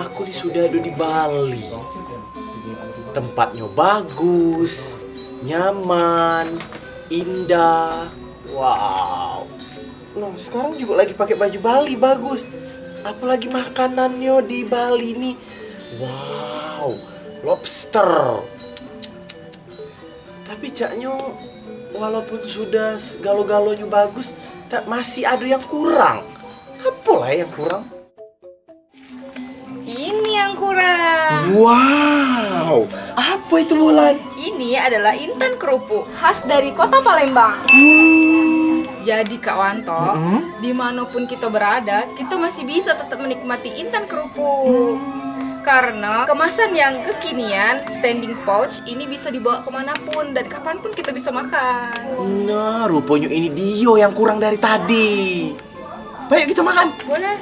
Aku nih sudah ada di Bali. Tempatnya bagus, nyaman, indah. Wow. Nah, sekarang juga lagi pakai baju Bali bagus. Apalagi makanannya di Bali nih. Wow, lobster. Tapi caknya walaupun sudah galo-galonya bagus, masih ada yang kurang. Apalah yang kurang? Ini yang kurang. Wow, apa itu Bulan? Ini adalah intan kerupuk khas dari kota Palembang. Jadi Kak Wanto, dimanapun kita berada, kita masih bisa tetap menikmati intan kerupuk. Karena kemasan yang kekinian, standing pouch, ini bisa dibawa kemanapun dan kapanpun kita bisa makan. Nah, rupanya ini dia yang kurang dari tadi. Ayo kita makan. Boleh.